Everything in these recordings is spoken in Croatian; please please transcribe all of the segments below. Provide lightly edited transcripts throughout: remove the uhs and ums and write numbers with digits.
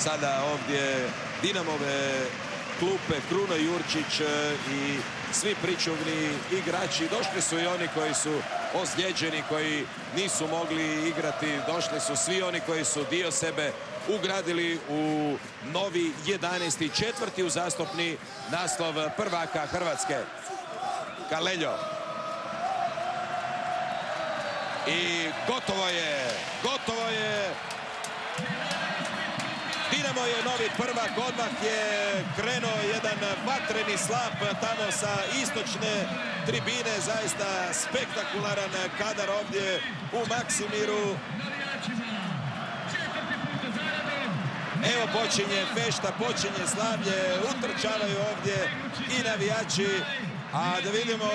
sada ovdje Dinamove klupe Kruno Jurčić i svi pričuvni igrači. Došli su i oni koji su ozlijeđeni, koji nisu mogli igrati. Došli su svi oni koji su dio sebe ugradili u novi 11. četvrti uzastopni naslov prvaka Hrvatske. Kaleljo. I gotovo je, gotovo je. Dinamo je novi prvak, odmah je krenuo jedan vatreni slap tamo sa istočne tribine. Zaista spektakularan kadar ovdje u Maksimiru. Evo počinje fešta, počinje slavlje, utrčavaju ovdje i navijači. A da vidimo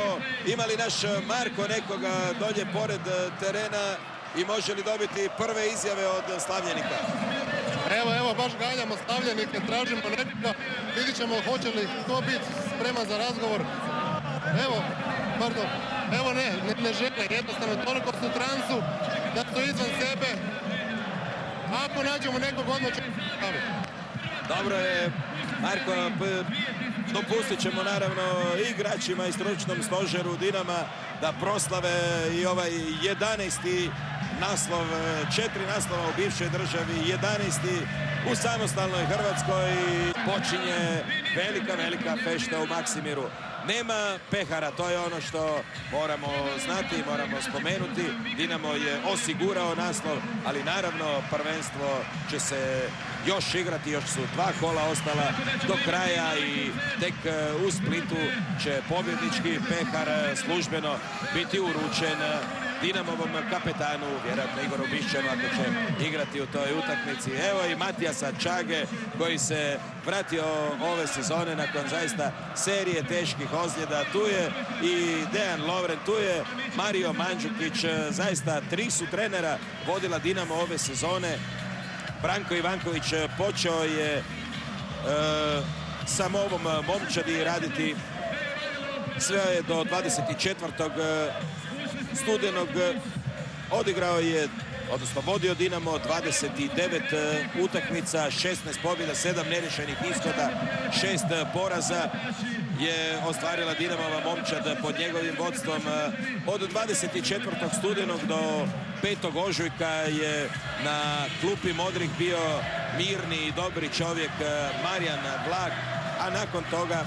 ima li naš Marko nekoga dolje pored terena i može li dobiti prve izjave od slavljenika. Evo, baš ganjamo slavljenike, tražimo nekoga, vidit ćemo hoće li to biti spreman za razgovor. Evo ne žele, jednostavno toliko su u transu da su izvan sebe. Ako nađemo nekog odmah ćemo staviti. Dobro je, Marko, dopustit ćemo naravno igračima i stručnom stožeru Dinama da proslave i ovaj 11. naslov, 4 naslova u bivšoj državi, 11. u samostalnoj Hrvatskoj. Počinje velika fešta u Maksimiru. Nema pehara, to je ono što moramo znati, moramo spomenuti. Dinamo je osigurao naslov, ali naravno prvenstvo će se još igrati, još su 2 kola ostala do kraja i tek u Splitu će pobjednički pehar službeno biti uručen Dinamovom kapetanu, vjerojatno Igoru Bišćanu ako će igrati u toj utakmici. Evo i Matijasa Čage koji se vratio ove sezone nakon zaista serije teških ozljeda. Tu je i Dejan Lovren, tu je Mario Mandžukić. Zaista 3 su trenera vodila Dinamo ove sezone. Branko Ivanković počeo je sa ovom momčadi raditi sve je do 24. studenog. Odigrao je, odnosno vodio Dinamo 29 utakmica, 16 pobjeda, 7 nerješenih ishoda, 6 poraza je ostvarila Dinamova momčad pod njegovim vodstvom. Od 24. studenog do 5. ožujka je na klupi modrih bio mirni i dobri čovjek Marijan Blag, a nakon toga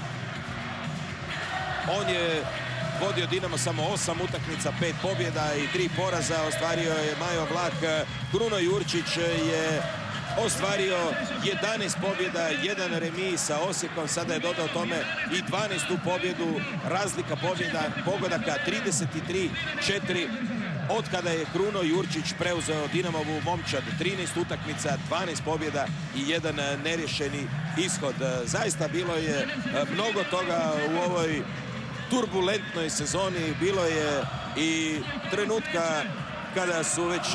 on je vodio Dinamo samo 8 utakmica, 5 pobjeda i 3 poraza. Ostvario je Majo Vlak. Kruno Jurčić je ostvario 11 pobjeda, 1 remi sa Osijekom. Sada je dodao tome i 12. pobjedu. Razlika pogodaka 33-4. Od kada je Kruno Jurčić preuzeo Dinamovu momčad, 13 utakmica, 12 pobjeda i 1 nerješeni ishod. Zaista bilo je mnogo toga u ovoj turbulentnoj sezoni. Bilo je i trenutka kada su već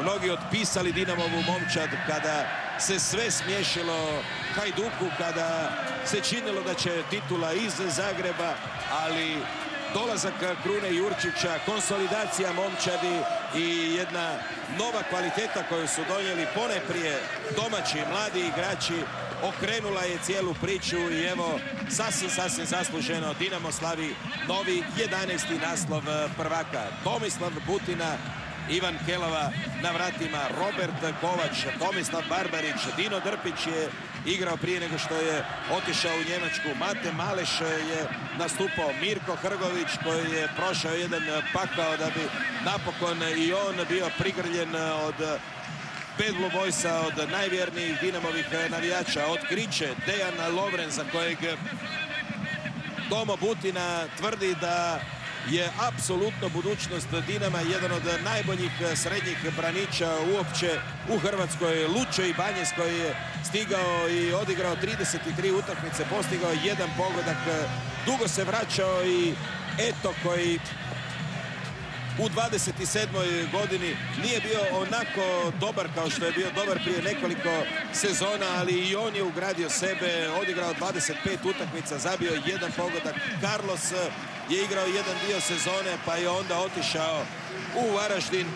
mnogi otpisali Dinamovu momčad, kada se sve smješilo Hajduku, kada se činilo da će titula iz Zagreba, ali dolazak Krune Jurčića, konsolidacija momčadi i jedna nova kvaliteta koju su donijeli ponajprije domaći mladi igrači okrenula je cijelu priču i evo sasvim zasluženo Dinamo slavi novi 11. naslov prvaka. Tomislav Butina, Ivan Kelova na vratima, Robert Kovač, Tomislav Barbarić, Dino Drpić je igrao prije nego što je otišao u Njemačku, Mate Maleš je nastupao, Mirko Hrgović koji je prošao jedan pakao da bi napokon i on bio prigrljen od Bad Blue Boysa, od najvjernijih Dinamovih navijača. Otkriće Dejan Lovren za kojeg Tomo Butina tvrdi da je apsolutno budućnost Dinama, jedan od najboljih srednjih braniča uopće u Hrvatskoj. Luče Ibanjez koji je stigao i odigrao 33 utakmice, postigao 1 pogodak, dugo se vraćao i eto koji u 27. godini nije bio onako dobar kao što je bio dobar prije nekoliko sezona, ali i on je ugradio sebe, odigrao 25 utakmica, zabio 1 pogodak. Carlos je igrao jedan dio sezone pa je onda otišao u Varaždin.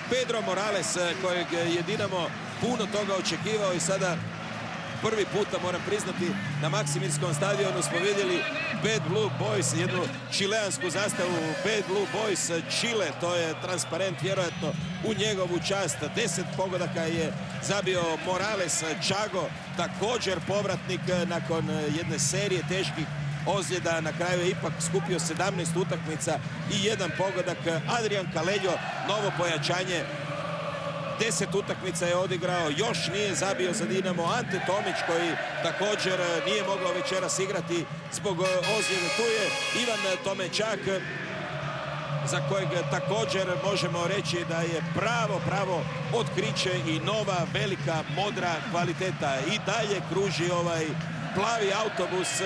Pedro Morales kojeg je Dinamo puno toga očekivao i sada prvi puta, moram priznati, na Maksimirskom stadionu smo vidjeli Bad Blue Boys, jednu čileansku zastavu Bad Blue Boys Chile, to je transparent vjerojatno u njegovu čast. 10 pogodaka je zabio Morales Chago, također povratnik nakon jedne serije teških ozljeda. Na kraju je ipak skupio 17 utakmica i jedan pogodak. Adrian Calello, novo pojačanje, 10 utakmica je odigrao, još nije zabio za Dinamo. Ante Tomić, koji također nije mogao večeras igrati zbog ozljede. Tu je Ivan Tomečak, za kojeg također možemo reći da je pravo otkriće i nova velika modra kvaliteta. I dalje kruži ovaj plavi autobus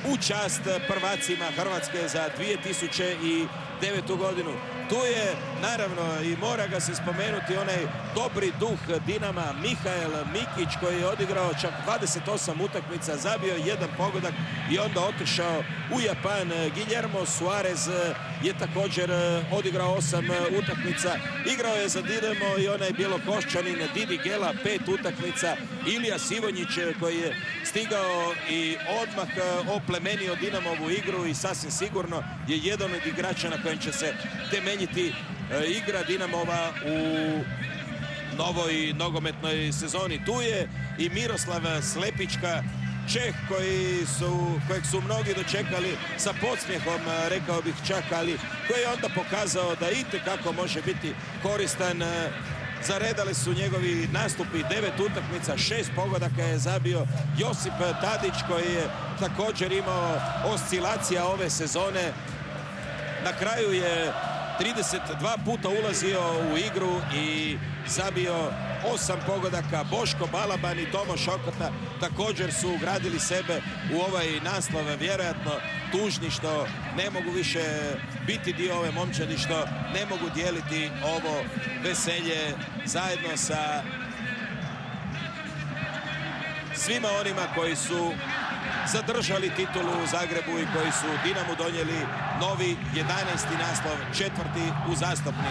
u čast prvacima Hrvatske za 2009. godinu. Tu je, naravno, i mora ga se spomenuti, onaj dobri duh Dinama, Mihael Mikić, koji je odigrao čak 28 utakmica, zabio jedan pogodak i onda otišao u Japan. Guillermo Suarez je također odigrao 8 utakmica. Igrao je za Dinamo i onaj bjelokoščanin Didi Gela, 5 utakmica. Ilija Sivonjić, koji je stigao i odmah oplemenio Dinamovu igru i sasvim sigurno je jedan od igrača na kojem će se temeljiti igra Dinamova u novoj nogometnoj sezoni. Tu je i Miroslav Slepička, Čeh, kojeg su mnogi dočekali sa podsmjehom, rekao bih čak, ali koji je onda pokazao da itekako može biti koristan. Zaredali su njegovi nastupi, 9 utakmica, 6 pogodaka je zabio. Josip Tadić, koji je također imao oscilacija ove sezone, na kraju je 32 puta ulazio u igru i zabio 8 pogodaka. Boško Balaban i Tomo Šokota također su ugradili sebe u ovaj naslov, vjerojatno tužni što ne mogu više biti dio ove momčadi, što ne mogu dijeliti ovo veselje zajedno sa svima onima koji su zadržali titulu u Zagrebu i koji su Dinamu donijeli novi 11. naslov, 4. uzastopni.